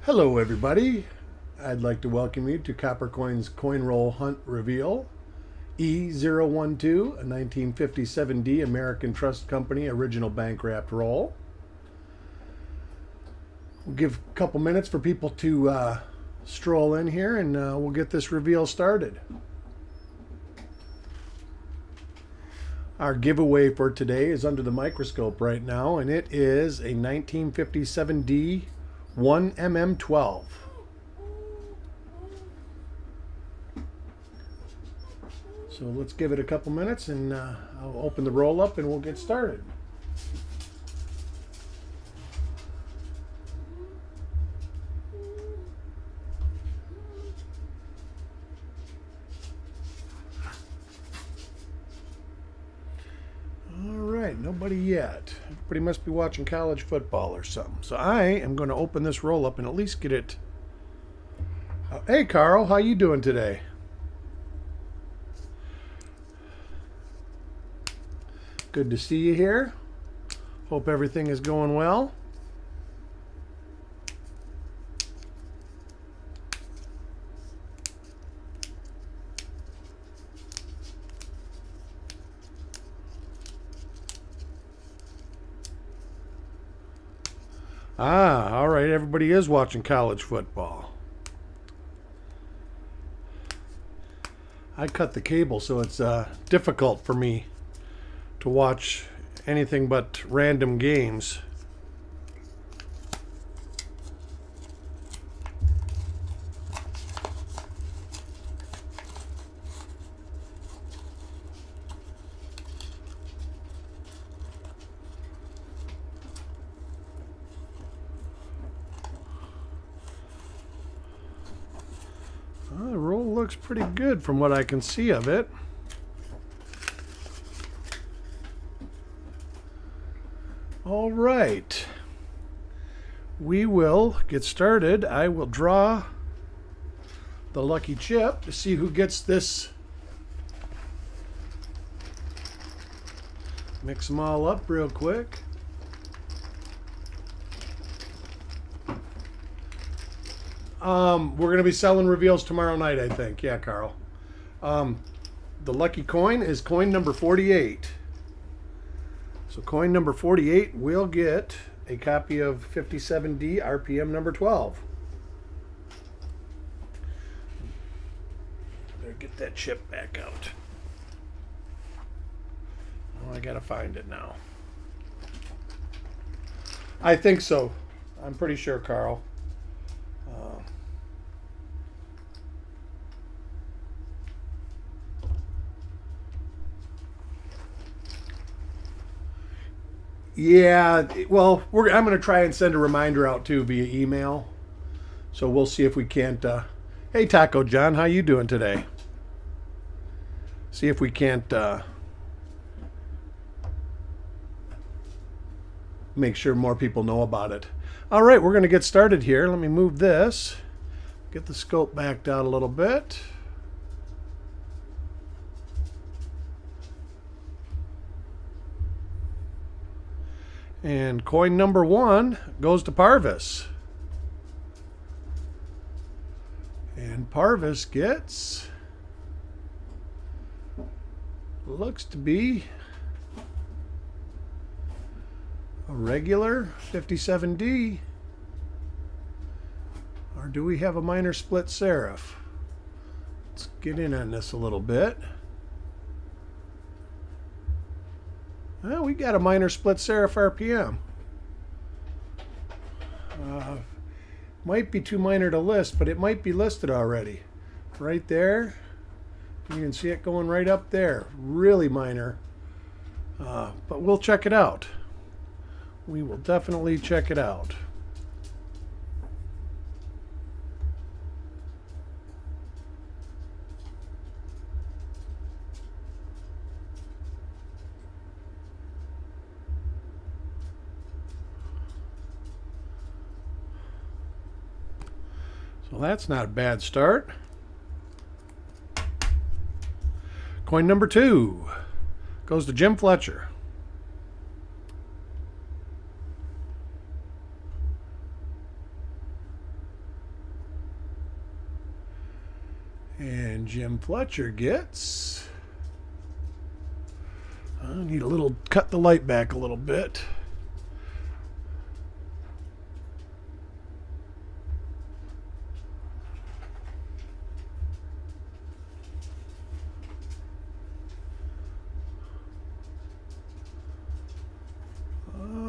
Hello everybody, I'd like to welcome you to Coppercoin's Coin Roll Hunt Reveal E012, a 1957D American Trust Company original bank wrapped roll. We'll give a couple minutes for people to stroll in here and we'll get this reveal started. Our giveaway for today is under the microscope right now, and it is a 1957D 1mm12. So let's give it a couple minutes and I'll open the roll up and we'll get started. Alright, nobody yet. Everybody must be watching college football or something. So I am going to open this roll up and at least get it. Hey Carl, how you doing today? Good to see you here. Hope everything is going well. All right, everybody is watching college football. I cut the cable, so it's difficult for me to watch anything but random games. The roll looks pretty good from what I can see of it. All right, we will get started. I will draw the lucky chip to see who gets this. Mix them all up real quick. We're going to be selling reveals tomorrow night, I think. Yeah, Carl. The lucky coin is coin number 48. So coin number 48 will get a copy of 57D RPM number 12. Better get that chip back out. Oh, I gotta find it now. I think so. I'm pretty sure, Carl. Yeah, well, I'm going to try and send a reminder out too via email. So we'll see if we can't. Hey, Taco John, how you doing today? See if we can't make sure more people know about it. All right, we're going to get started here. Let me move this. Get the scope backed out a little bit. And coin number 1 goes to Parvis. And Parvis gets, looks to be a regular 57D. Or do we have a minor split serif? Let's get in on this a little bit. Well, we got a minor split serif RPM. Might be too minor to list, but it might be listed already. Right there. You can see it going right up there. Really minor. But we'll check it out. We will definitely check it out. Well, that's not a bad start. Coin number 2 goes to Jim Fletcher. And Jim Fletcher gets... I need a little... cut the light back a little bit.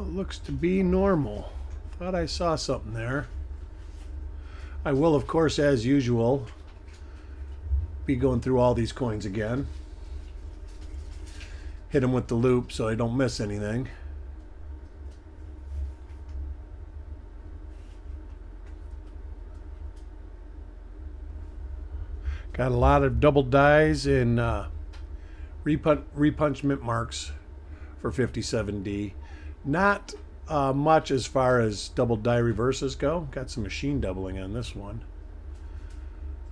Looks to be normal. Thought I saw something there. I will, of course, as usual, be going through all these coins again. Hit them with the loop so I don't miss anything. Got a lot of double dies and repunchment marks for 57D. Not much as far as double die reverses go. Got some machine doubling on this one.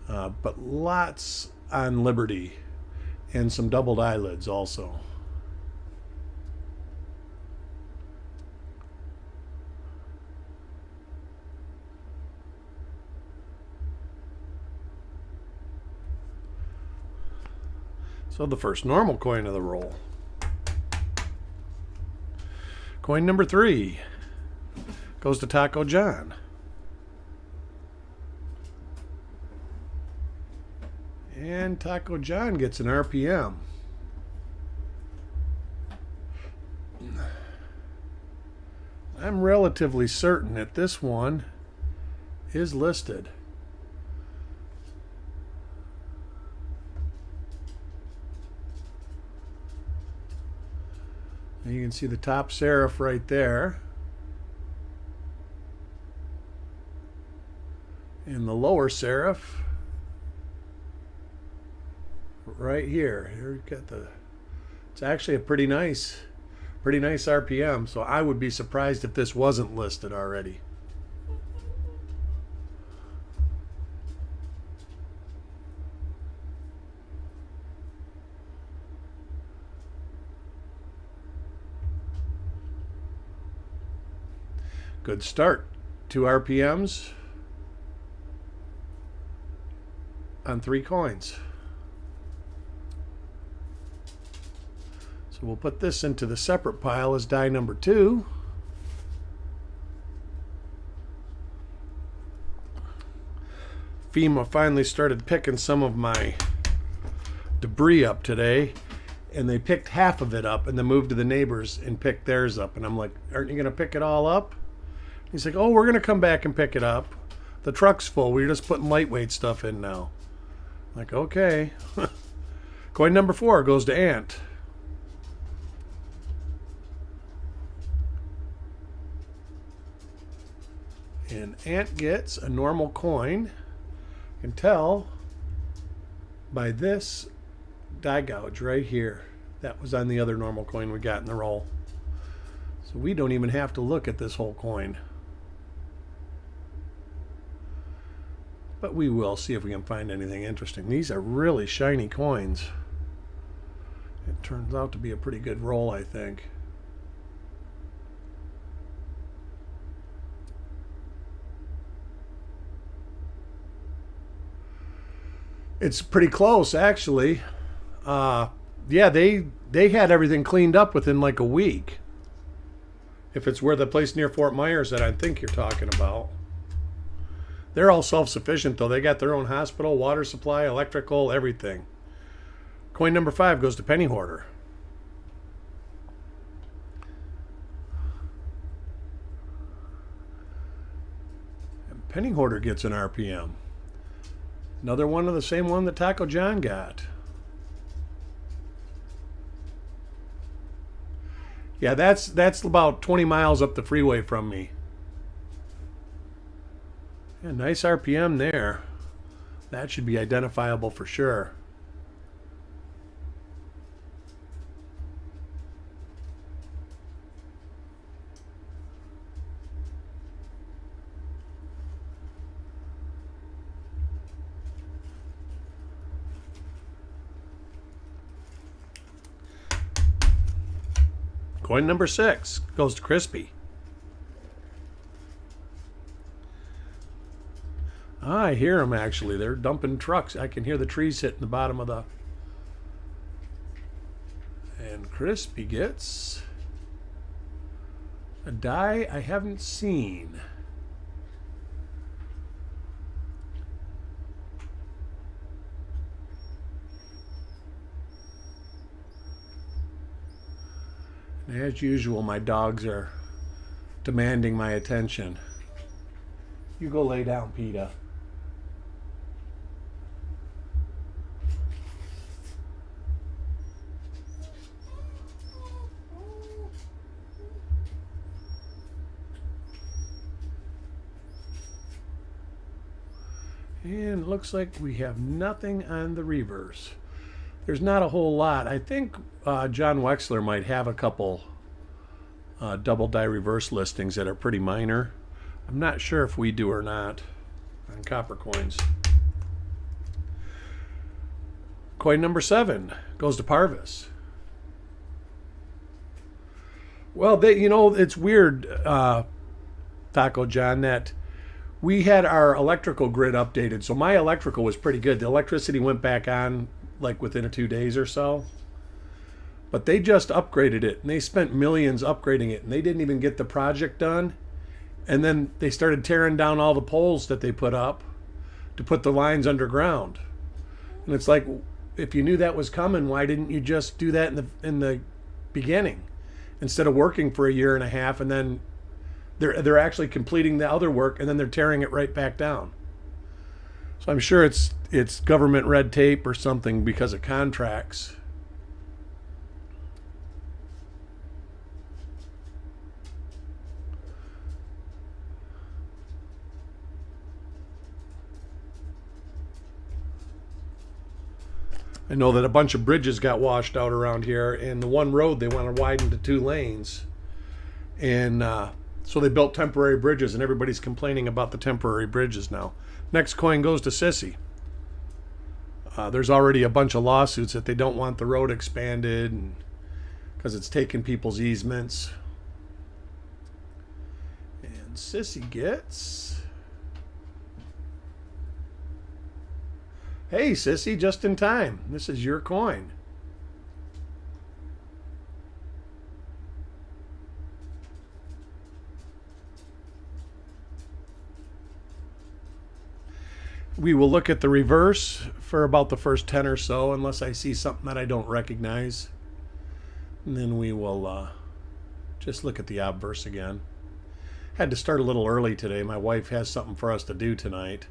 But lots on Liberty. And some doubled eyelids also. So the first normal coin of the roll. Coin number 3 goes to Taco John. And Taco John gets an RPM. I'm relatively certain that this one is listed. And you can see the top serif right there. And the lower serif right here. Here you've got the... It's actually a pretty nice RPM, so I would be surprised if this wasn't listed already. Good start. 2 RPMs on 3 coins. So we'll put this into the separate pile as die number 2. FEMA finally started picking some of my debris up today, and they picked half of it up and then moved to the neighbors and picked theirs up. And I'm like, aren't you going to pick it all up? He's like, oh, we're going to come back and pick it up. The truck's full. We're just putting lightweight stuff in now. I'm like, okay. Coin number 4 goes to Ant. And Ant gets a normal coin. You can tell by this die gouge right here. That was on the other normal coin we got in the roll. So we don't even have to look at this whole coin. But we will see if we can find anything interesting. These are really shiny coins. It turns out to be a pretty good roll, I think. It's pretty close, actually. Yeah, they had everything cleaned up within like a week. If it's where the place near Fort Myers that I think you're talking about. They're all self-sufficient, though. They got their own hospital, water supply, electrical, everything. Coin number 5 goes to Penny Hoarder. And Penny Hoarder gets an RPM. Another one of the same one that Taco John got. Yeah, that's about 20 miles up the freeway from me. Yeah, nice RPM there. That should be identifiable for sure. Coin number 6 goes to Crispy. I hear them actually. They're dumping trucks. I can hear the trees hitting the bottom of the... And Crispy gets a die I haven't seen. And as usual, my dogs are demanding my attention. You go lay down, PETA. And it looks like we have nothing on the reverse. There's not a whole lot. I think John Wexler might have a couple double die reverse listings that are pretty minor. I'm not sure if we do or not on copper coins. Coin number 7 goes to Parvis. Well, it's weird, Taco John, that we had our electrical grid updated. So my electrical was pretty good. The electricity went back on like within 2 days or so. But they just upgraded it, and they spent millions upgrading it, and they didn't even get the project done. And then they started tearing down all the poles that they put up to put the lines underground. And it's like, if you knew that was coming, why didn't you just do that in the beginning instead of working for a year and a half, and then they're actually completing the other work, and then they're tearing it right back down. So I'm sure it's government red tape or something because of contracts. I know that a bunch of bridges got washed out around here, and the one road they want to widen to 2 lanes. And so they built temporary bridges, and everybody's complaining about the temporary bridges now. Next coin goes to Sissy. There's already a bunch of lawsuits that they don't want the road expanded because it's taking people's easements. And Sissy gets... Hey, Sissy, just in time. This is your coin. We will look at the reverse for about the first 10 or so, unless I see something that I don't recognize. And then we will just look at the obverse again. Had to start a little early today. My wife has something for us to do tonight.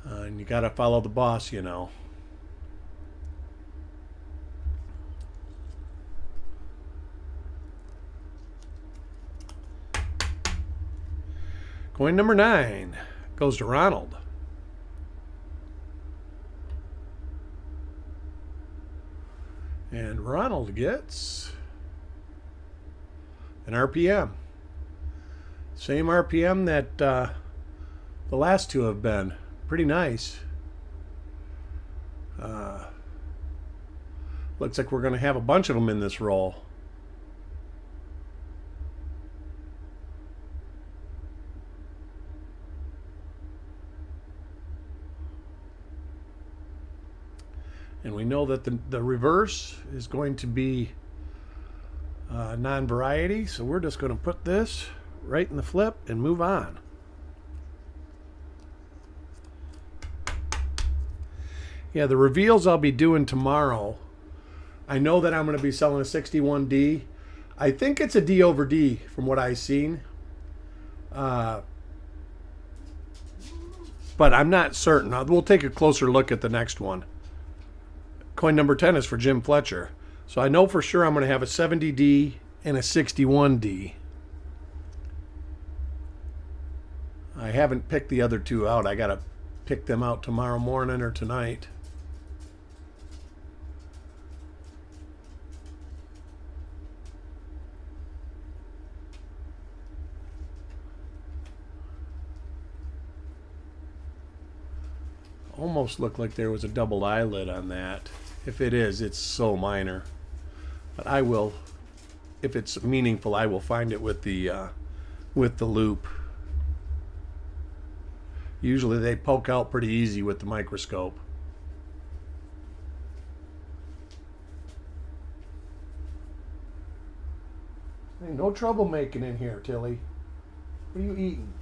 And you got to follow the boss, you know. Coin number 9 goes to Ronald. And Ronald gets an RPM. Same RPM that the last 2 have been. Pretty nice. Looks like we're going to have a bunch of them in this roll. And we know that the reverse is going to be non-variety, so we're just going to put this right in the flip and move on. Yeah, the reveals I'll be doing tomorrow. I know that I'm going to be selling a 61D. I think it's a D over D from what I've seen. But I'm not certain. We'll take a closer look at the next one. Coin number 10 is for Jim Fletcher. So I know for sure I'm going to have a 70D and a 61D. I haven't picked the other 2 out. I got to pick them out tomorrow morning or tonight. Almost looked like there was a double eyelid on that. If it is, it's so minor. But I will, if it's meaningful, I will find it with the loop. Usually they poke out pretty easy with the microscope. Hey, no trouble making in here, Tilly. What are you eating?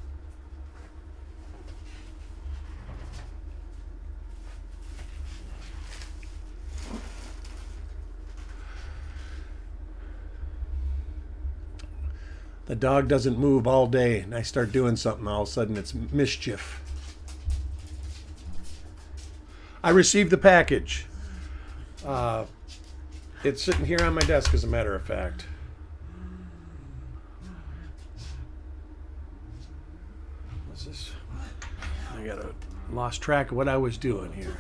The dog doesn't move all day, and I start doing something, all of a sudden it's mischief. I received the package. It's sitting here on my desk, as a matter of fact. What's this? I lost track of what I was doing here.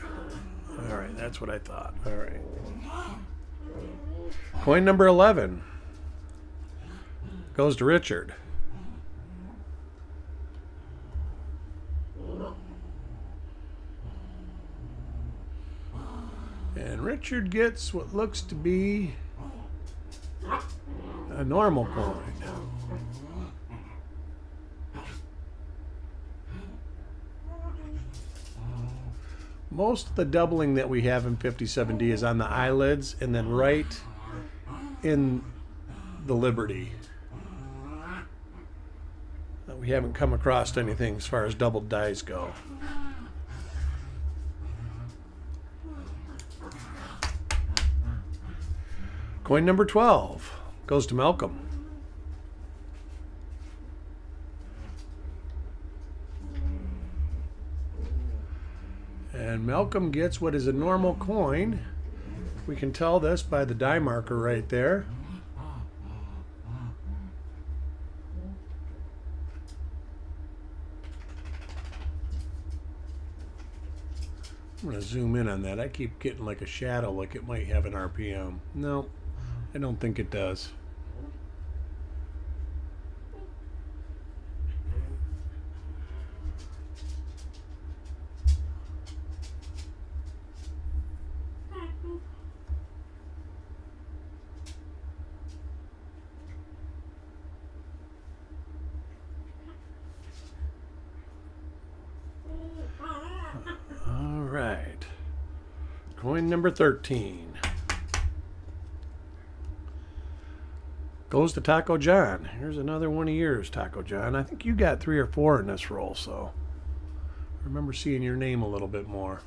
All right, that's what I thought. All right. Coin number 11 goes to Richard. And Richard gets what looks to be a normal coin. Most of the doubling that we have in 57D is on the eyelids and then right in the Liberty. We haven't come across anything as far as doubled dies go. Coin number 12 goes to Malcolm. And Malcolm gets what is a normal coin. We can tell this by the die marker right there. I'm going to zoom in on that. I keep getting like a shadow, like it might have an RPM. No, I don't think it does. Right. Coin number 13 goes to Taco John. Here's another one of yours, Taco John. I think you got 3 or 4 in this roll, so I remember seeing your name a little bit more.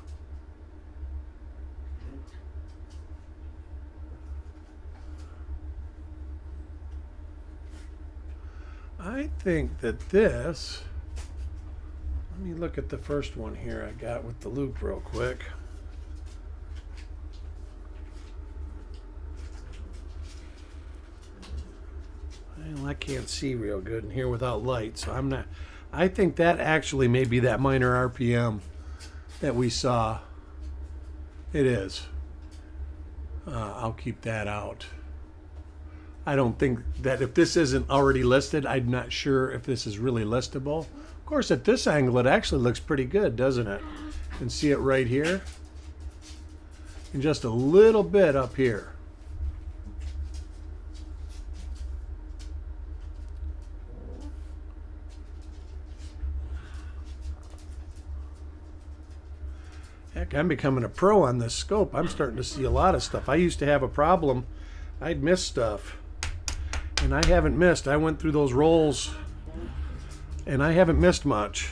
I think that this... Let me look at the first one here I got with the loop real quick. Well, I can't see real good in here without light, so I'm not... I think that actually may be that minor RPM that we saw. It is. I'll keep that out. I don't think that if this isn't already listed, I'm not sure if this is really listable. Of course, at this angle, it actually looks pretty good, doesn't it? You can see it right here. And just a little bit up here. Heck, I'm becoming a pro on this scope. I'm starting to see a lot of stuff. I used to have a problem. I'd miss stuff. And I haven't missed. I went through those rolls and I haven't missed much.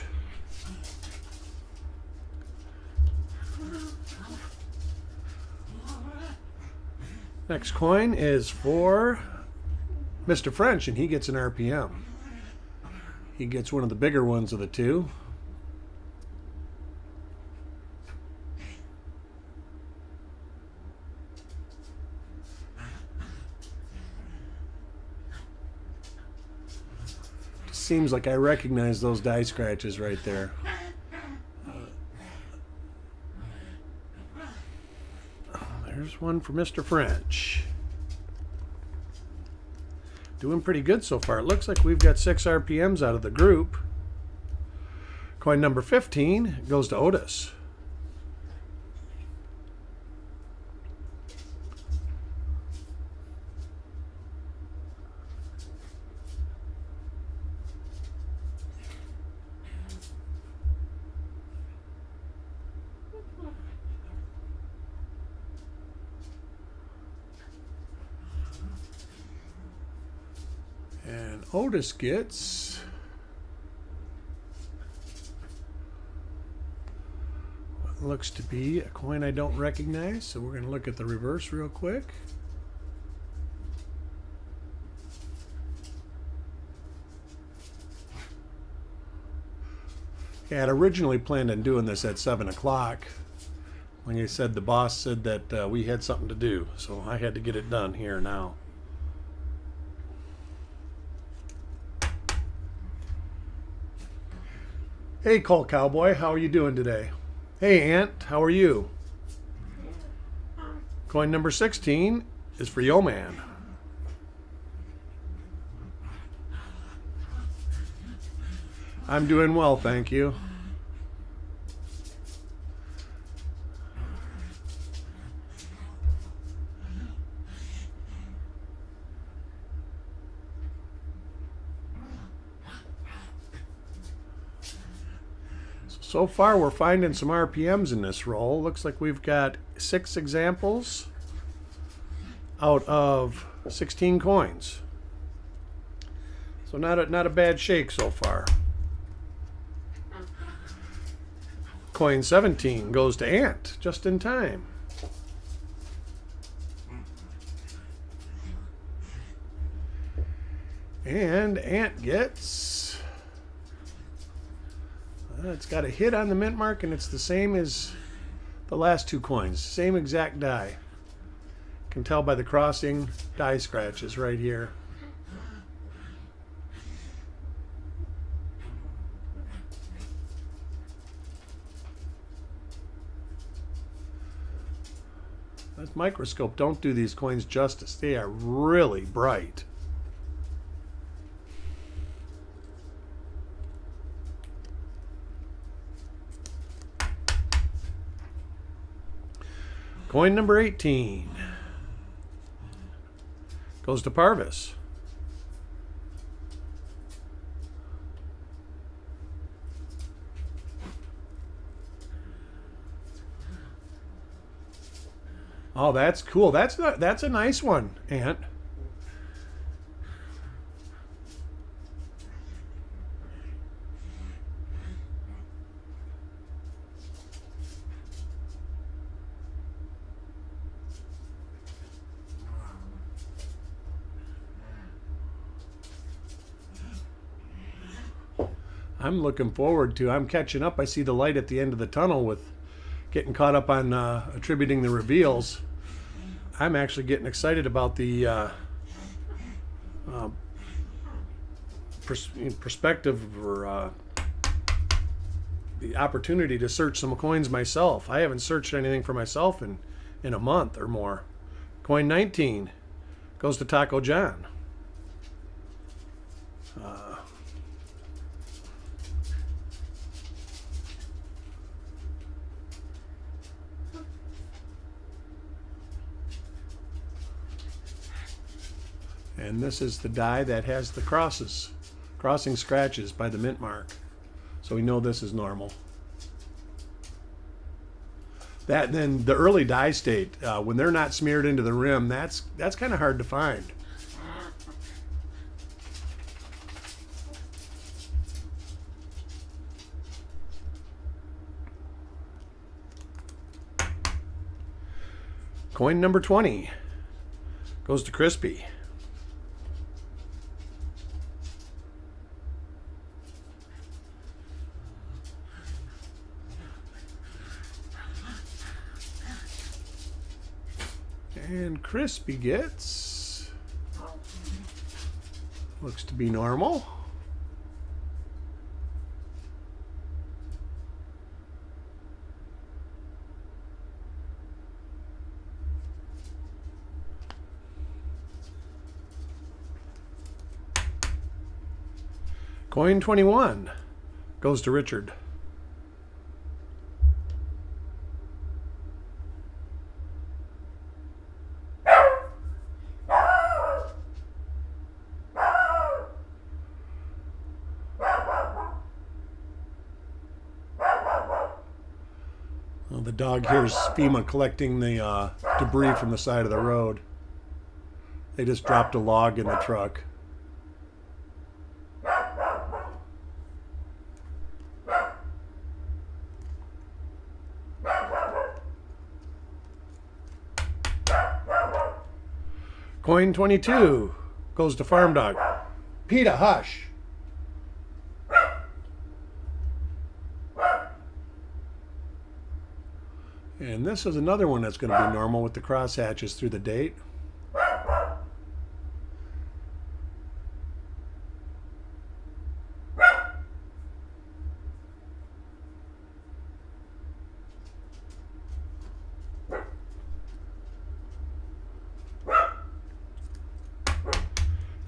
Next coin is for Mr. French, and he gets an RPM. He gets one of the bigger ones of the two. Seems like I recognize those die scratches right there. There's one for Mr. French. Doing pretty good so far. It looks like we've got 6 RPMs out of the group. Coin number 15 goes to Otis. And Otis gets what looks to be a coin I don't recognize, so we're going to look at the reverse real quick. Yeah, I had originally planned on doing this at 7 o'clock. Like I said, the boss said that we had something to do, so I had to get it done here now. Hey, Cole Cowboy, how are you doing today? Hey, Ant, how are you? Coin number 16 is for Yo Man. I'm doing well, thank you. So far, we're finding some RPMs in this roll. Looks like we've got 6 examples out of 16 coins. So not a bad shake so far. Coin 17 goes to Ant, just in time. And Ant gets... it's got a hit on the mint mark, and it's the same as the last 2 coins. Same exact die. Can tell by the crossing die scratches right here. This microscope don't do these coins justice. They are really bright. Coin number 18 goes to Parvis. Oh, that's cool. That's a nice one, Ant. I'm looking forward to. I'm catching up. I see the light at the end of the tunnel with getting caught up on attributing the reveals. I'm actually getting excited about the perspective or the opportunity to search some coins myself. I haven't searched anything for myself in a month or more. Coin 19 goes to Taco John. And this is the die that has the crossing scratches by the mint mark. So we know this is normal. That then the early die state, when they're not smeared into the rim, that's kind of hard to find. Coin number 20 goes to Crispy. And Crispy gets, looks to be normal. Coin 21 goes to Richard. The dog hears FEMA collecting the debris from the side of the road. They just dropped a log in the truck. Coin 22 goes to Farm Dog. PETA, hush. And this is another one that's going to be normal with the crosshatches through the date.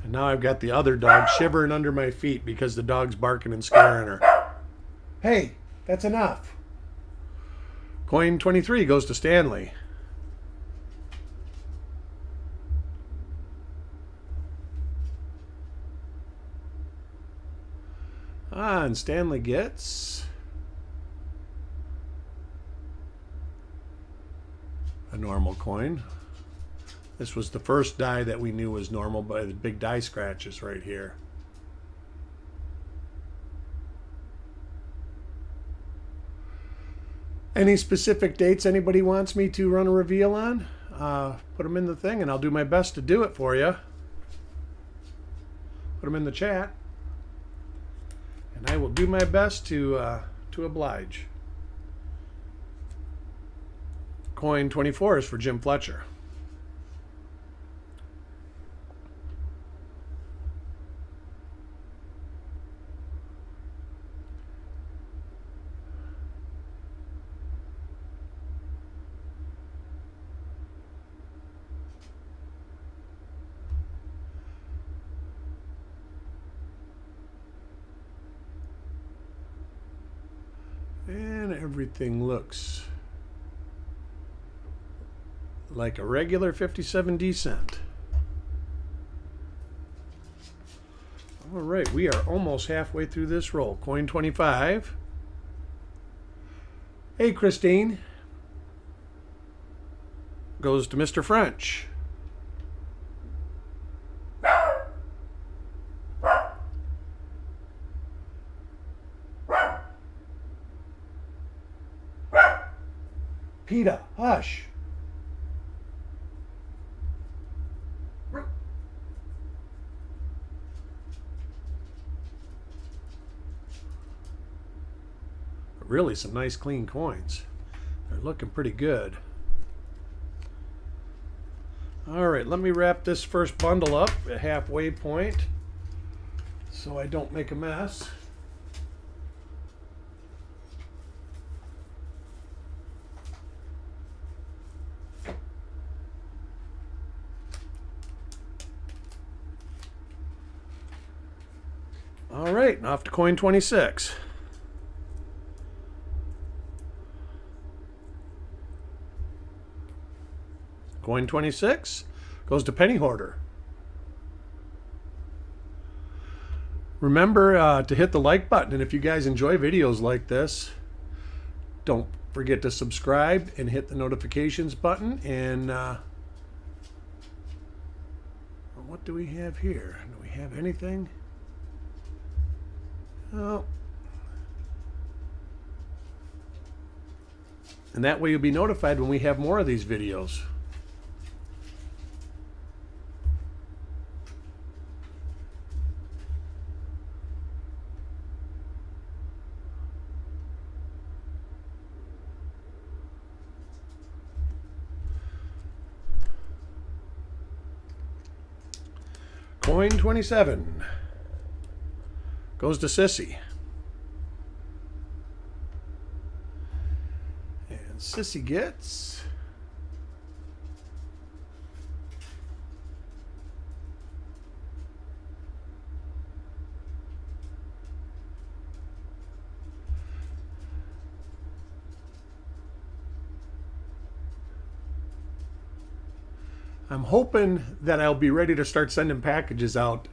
And now I've got the other dog shivering under my feet because the dog's barking and scaring her. Hey, that's enough. Coin 23 goes to Stanley. And Stanley gets a normal coin. This was the first die that we knew was normal by the big die scratches right here. Any specific dates anybody wants me to run a reveal on, put them in the thing and I'll do my best to do it for you. Put them in the chat. And I will do my best to oblige. Coin 24 is for Jim Fletcher. And everything looks like a regular 57D cent. All right, we are almost halfway through this roll. Coin 25. Hey, Christine. Goes to Mr. French. PETA, hush. Really some nice clean coins. They're looking pretty good. All right, let me wrap this first bundle up at halfway point so I don't make a mess. All right, off to coin 26. Coin 26 goes to Penny Hoarder. Remember to hit the like button, and if you guys enjoy videos like this, don't forget to subscribe and hit the notifications button. And what do we have here? Do we have anything? Oh. And that way you'll be notified when we have more of these videos. Coin 27 goes to Sissy. And Sissy gets I'm hoping that I'll be ready to start sending packages out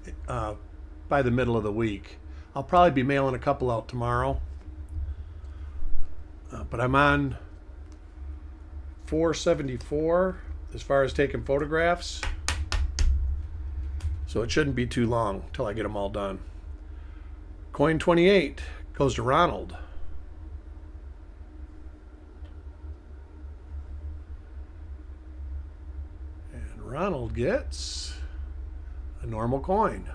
by the middle of the week. I'll probably be mailing a couple out tomorrow. But I'm on 474 as far as taking photographs. So it shouldn't be too long till I get them all done. Coin 28 goes to Ronald. Ronald gets a normal coin.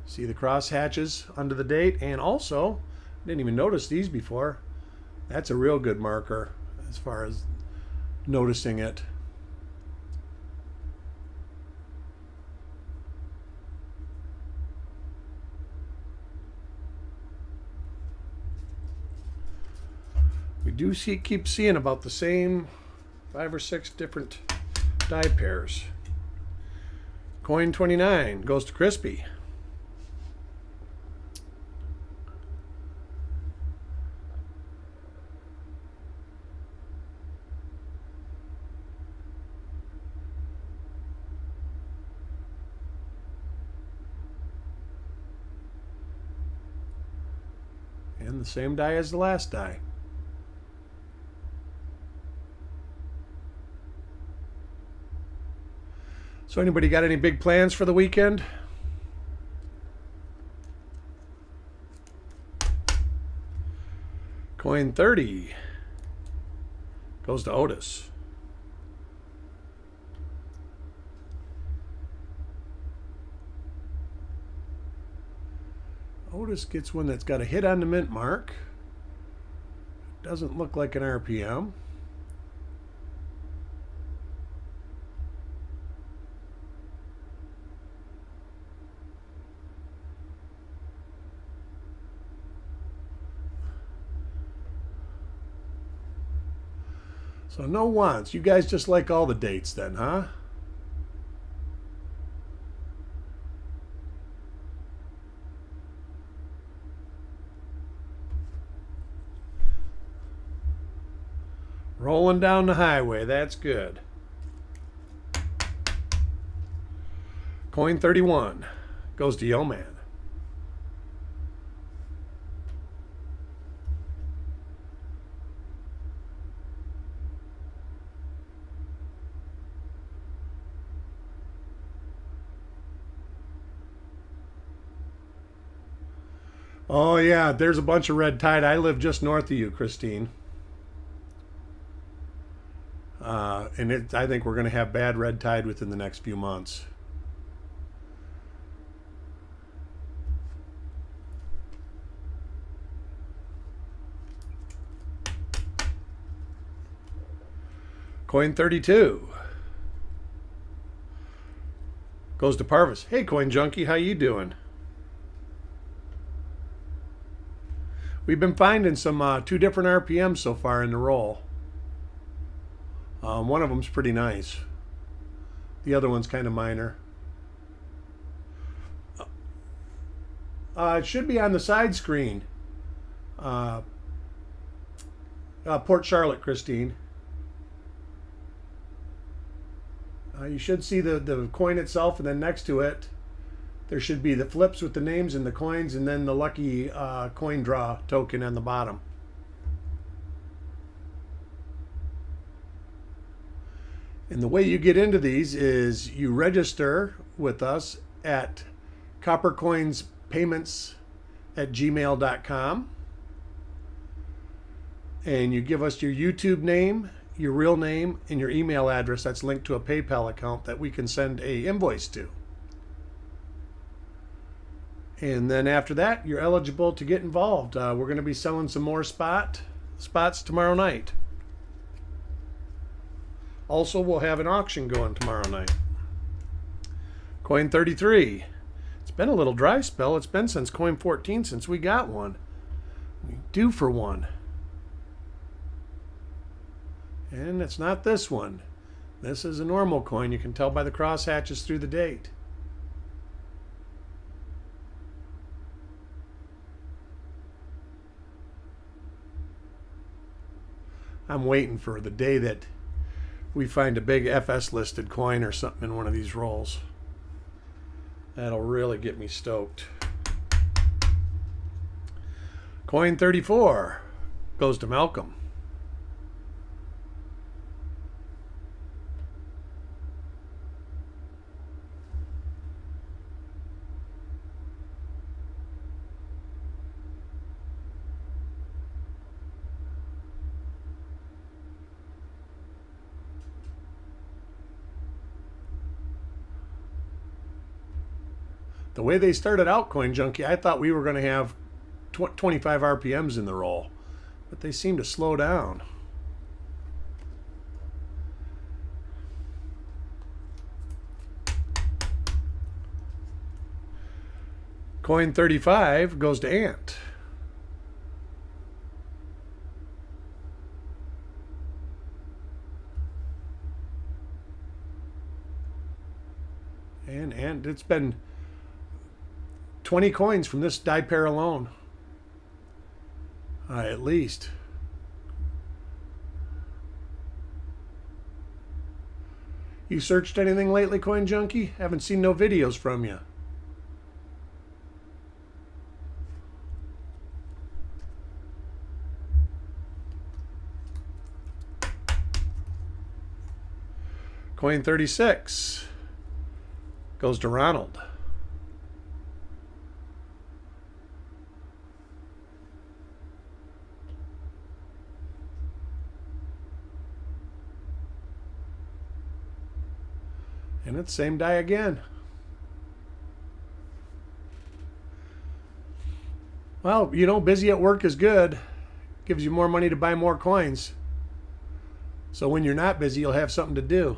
See the cross hatches under the date, and also, didn't even notice these before. That's a real good marker as far as noticing it. We do keep seeing about the same 5 or 6 different die pairs. Coin 29 goes to Crispy. And the same die as the last die. So anybody got any big plans for the weekend? Coin 30 goes to Otis. Otis gets one that's got a hit on the mint mark. Doesn't look like an RPM. So no wants. You guys just like all the dates then, huh? Rolling down the highway. That's good. Coin 31 goes to Yo Man. Oh yeah, there's a bunch of red tide. I live just north of you, Christine. And I think we're going to have bad red tide within the next few months. Coin 32 goes to Parvis. Hey, Coin Junkie, how you doing? We've been finding some 2 different RPMs so far in the roll. One of them's pretty nice. The other one's kind of minor. It should be on the side screen. Port Charlotte, Christine. You should see the coin itself, and then next to it, there should be the flips with the names and the coins, and then the lucky coin draw token on the bottom. And the way you get into these is you register with us at coppercoinspayments@gmail.com, and you give us your YouTube name, your real name, and your email address that's linked to a PayPal account that we can send a invoice to. And then after that, you're eligible to get involved. We're going to be selling some more spots tomorrow night. Also, we'll have an auction going tomorrow night. Coin 33. It's been a little dry spell. It's been since coin 14 since we got one. We due for one. And it's not this one. This is a normal coin. You can tell by the cross hatches through the date. I'm waiting for the day that we find a big FS listed coin or something in one of these rolls. That'll really get me stoked. Coin 34 goes to Malcolm. The way they started out, Coin Junkie, I thought we were going to have 25 RPMs in the roll, but they seem to slow down. Coin 35 goes to Ant. And it's been 20 coins from this die pair alone. At least. You searched anything lately, Coin Junkie? Haven't seen no videos from you. Coin 36 goes to Ronald. And it's same die again. Well, you know, busy at work is good. Gives you more money to buy more coins. So when you're not busy, you'll have something to do.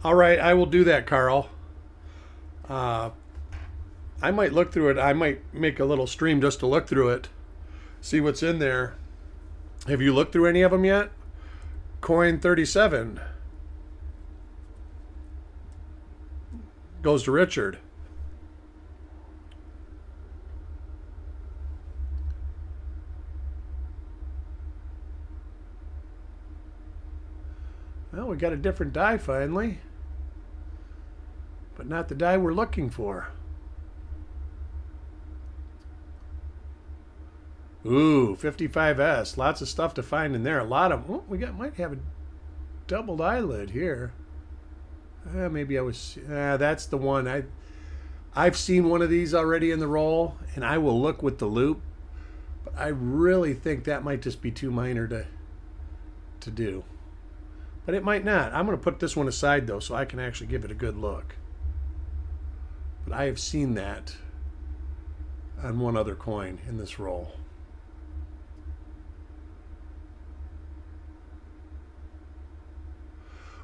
All right, I will do that, Carl. I might look through it. I might make a little stream just to look through it, see what's in there. Have you looked through any of them yet? Coin 37 goes to Richard. Well, we got a different die finally, but not the die we're looking for. Ooh, 55S. Lots of stuff to find in there. A lot of... Oh, might have a doubled eyelid here. Maybe I was... that's the one. I've seen one of these already in the roll, and I will look with the loop. But I really think that might just be too minor to do. But it might not. I'm going to put this one aside, though, so I can actually give it a good look. But I have seen that on one other coin in this roll.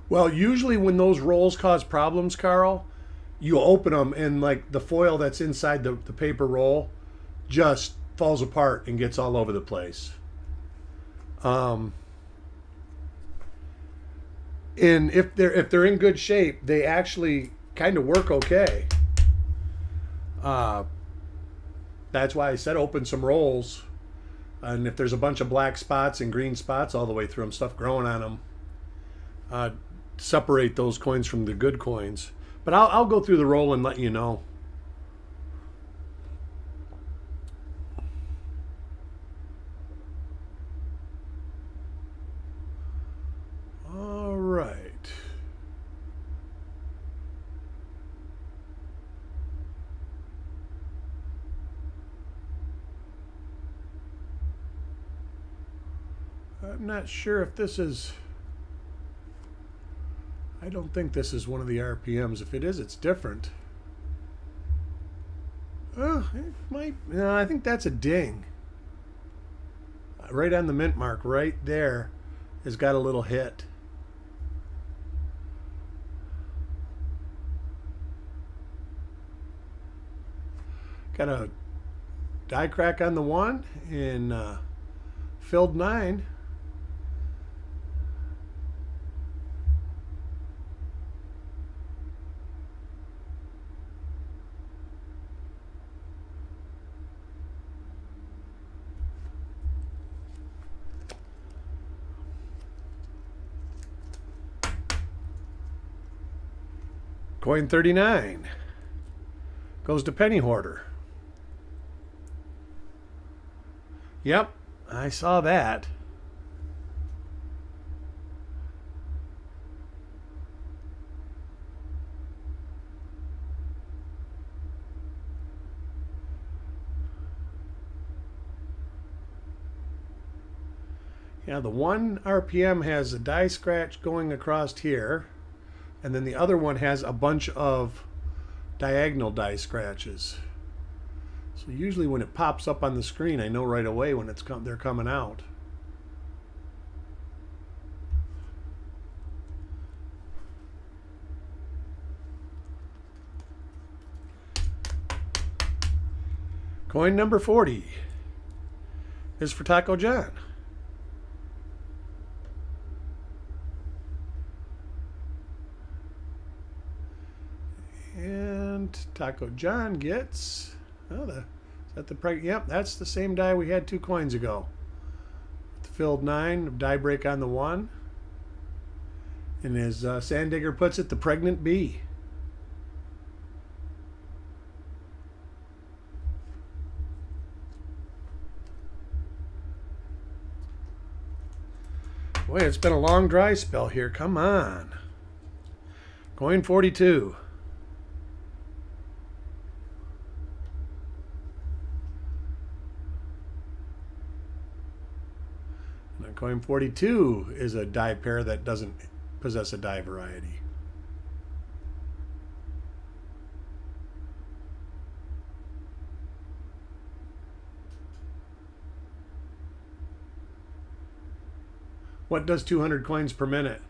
Well, usually when those rolls cause problems, Carl, you open them and like the foil that's inside the paper roll just falls apart and gets all over the place. And if they're in good shape, they actually kind of work okay. That's why I said open some rolls, and if there's a bunch of black spots and green spots all the way through them, stuff growing on them, separate those coins from the good coins. But I'll go through the roll and let you know. All right. I'm not sure if this is... I don't think this is one of the RPMs. If it is, it's different. Oh, it might... No, I think that's a ding. Right on the mint mark, right there, has got a little hit. Got a die crack on the one and filled 9. Coin 39 goes to Penny Hoarder. Yep, I saw that. Yeah, the one RPM has a die scratch going across here, and then the other one has a bunch of diagonal die scratches. So usually when it pops up on the screen, I know right away when they're coming out. Coin number 40 is for Taco John. And Taco John gets, is that the yep, that's the same die we had 2 coins ago. The filled 9, die break on the 1. And as Sandigger puts it, the pregnant bee. Boy, it's been a long dry spell here. Come on. Coin 42. And coin 42 is a die pair that doesn't possess a die variety. What does 200 coins per minute?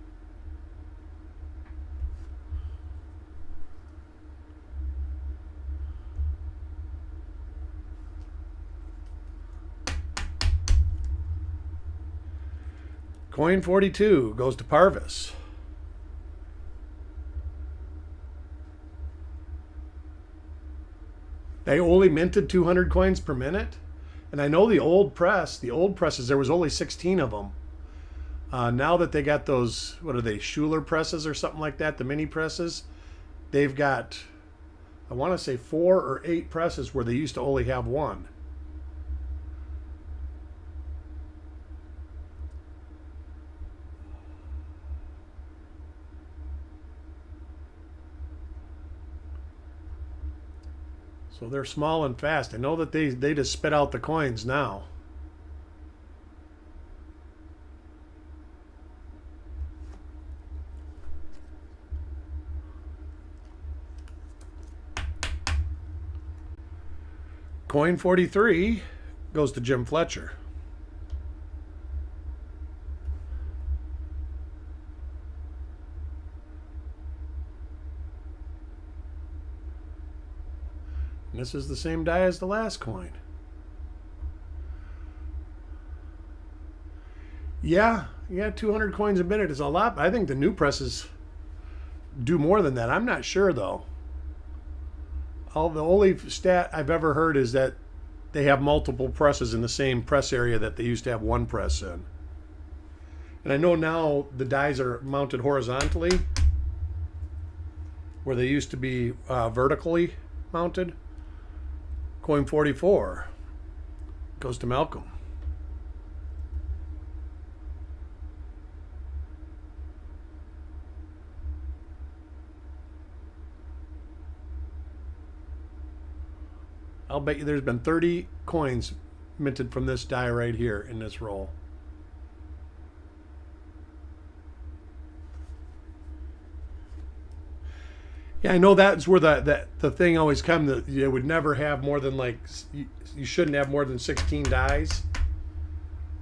Coin 42 goes to Parvis. They only minted 200 coins per minute. And I know the old presses, there was only 16 of them. Now that they got those, what are they, Schuler presses or something like that, the mini presses, they've got, I want to say 4 or 8 presses where they used to only have 1. So they're small and fast. I know that they just spit out the coins now. Coin 43 goes to Jim Fletcher. And this is the same die as the last coin. Yeah, 200 coins a minute is a lot. I think the new presses do more than that. I'm not sure though. The only stat I've ever heard is that they have multiple presses in the same press area that they used to have 1 press in. And I know now the dies are mounted horizontally where they used to be vertically mounted. Coin 44 goes to Malcolm. I'll bet you there's been 30 coins minted from this die right here in this roll. Yeah, I know that's where the thing always comes that you would never have more than you shouldn't have more than 16 dies.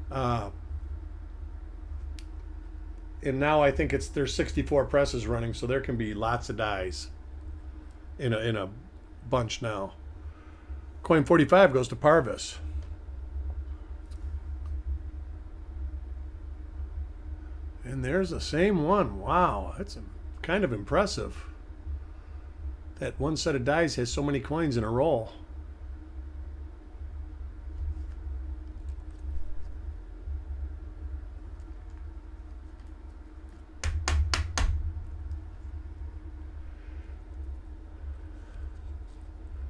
And now I think there's 64 presses running, so there can be lots of dies in a bunch now. Coin 45 goes to Parvis. And there's the same one. Wow, that's kind of impressive. That one set of dice has so many coins in a roll.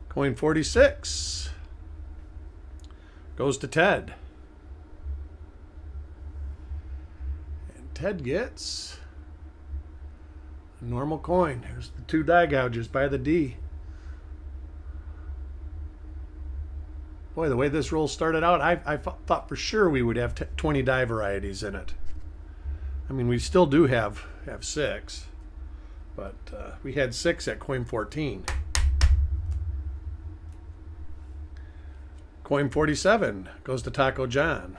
Coin 46 goes to Ted. And Ted gets a normal coin. Here's the 2 die gouges by the D. Boy, the way this roll started out, I thought for sure we would have 20 die varieties in it. I mean, we still do have 6, but we had 6 at coin 14. Coin 47 goes to Taco John.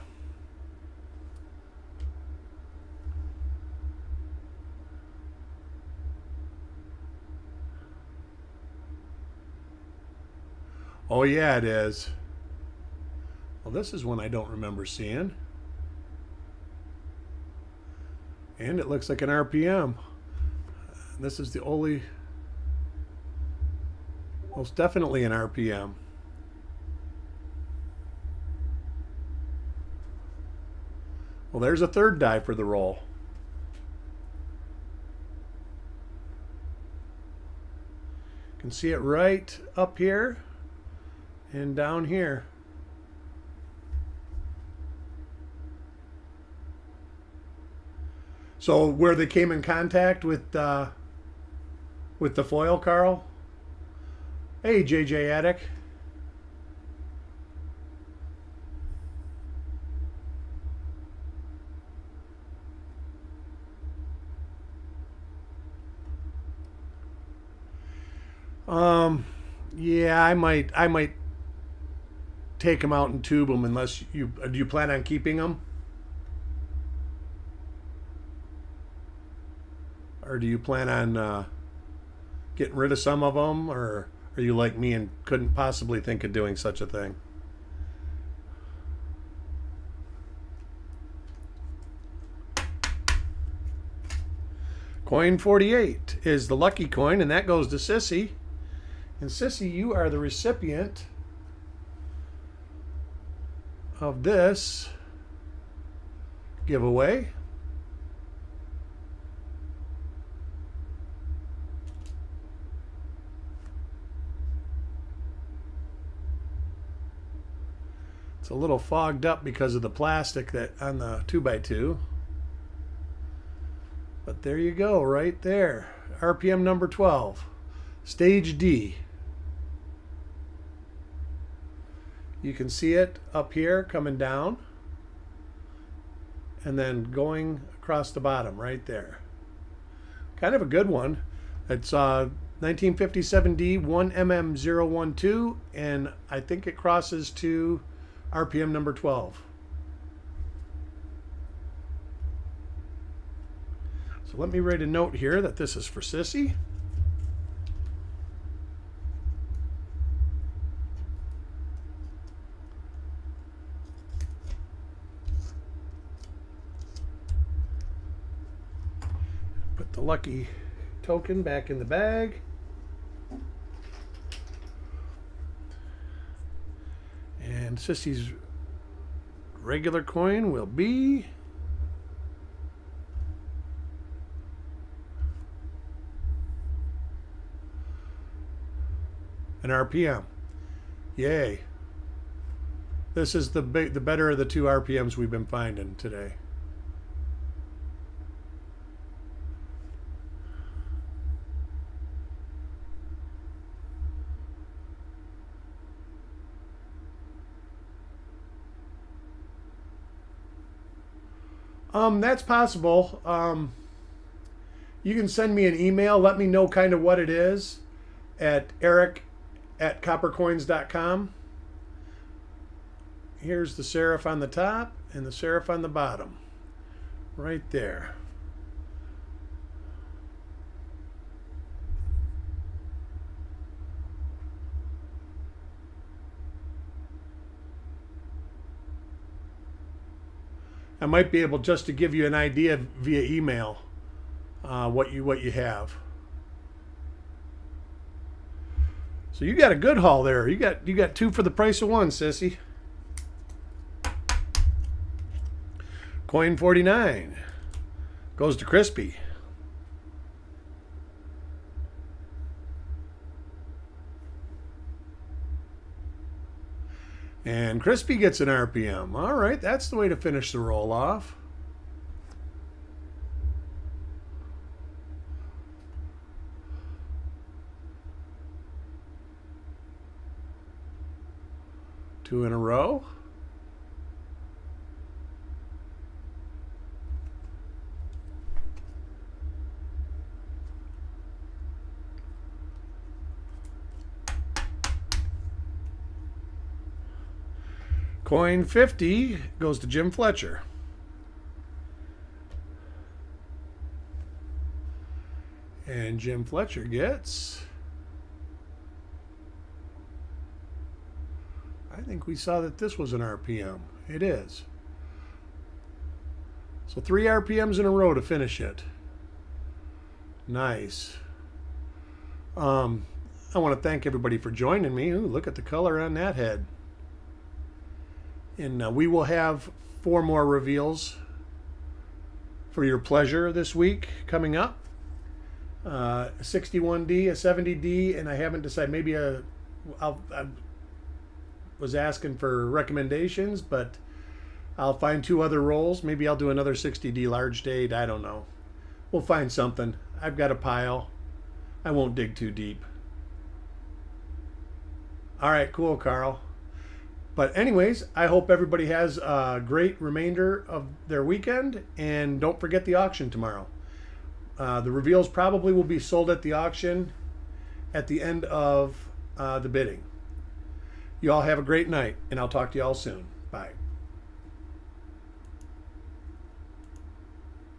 Oh yeah, it is. Well, this is one I don't remember seeing. And it looks like an RPM. This is the only, most definitely an RPM. Well, there's a third die for the roll. You can see it right up here and down here. So where they came in contact with the foil, Carl? Hey, JJ Attic. Yeah, I might take them out and tube them unless do you plan on keeping them? Or do you plan on getting rid of some of them? Or are you like me and couldn't possibly think of doing such a thing? Coin 48 is the lucky coin, and that goes to Sissy. And Sissy, you are the recipient of this giveaway. It's a little fogged up because of the plastic that on the 2x2. But there you go, right there. RPM number 12. Stage D. You can see it up here coming down and then going across the bottom right there. Kind of a good one. It's 1957D 1mm012, and I think it crosses to RPM number 12. So let me write a note here that this is for Sissy. Put the lucky token back in the bag. And Sissy's regular coin will be an RPM. Yay. This is the better of the 2 RPMs we've been finding today. That's possible. You can send me an email. Let me know kind of what it is at eric@coppercoins.com. Here's the serif on the top and the serif on the bottom. Right there. I might be able just to give you an idea via email what you have. So you got a good haul there. You got 2 for the price of 1, Sissy. Coin 49 goes to Crispy. And Crispy gets an RPM. All right, that's the way to finish the roll off. 2 in a row. Coin 50 goes to Jim Fletcher. And Jim Fletcher gets, I think we saw that this was an RPM. It is. So 3 RPMs in a row to finish it. Nice. I want to thank everybody for joining me. Ooh, look at the color on that head. And we will have 4 more reveals for your pleasure this week coming up. A 61D, a 70D, and I haven't decided. Maybe I was asking for recommendations, but I'll find 2 other rolls. Maybe I'll do another 60D large date. I don't know. We'll find something. I've got a pile. I won't dig too deep. All right, cool, Carl. But anyways, I hope everybody has a great remainder of their weekend, and don't forget the auction tomorrow. The reveals probably will be sold at the auction at the end of the bidding. You all have a great night, and I'll talk to you all soon. Bye.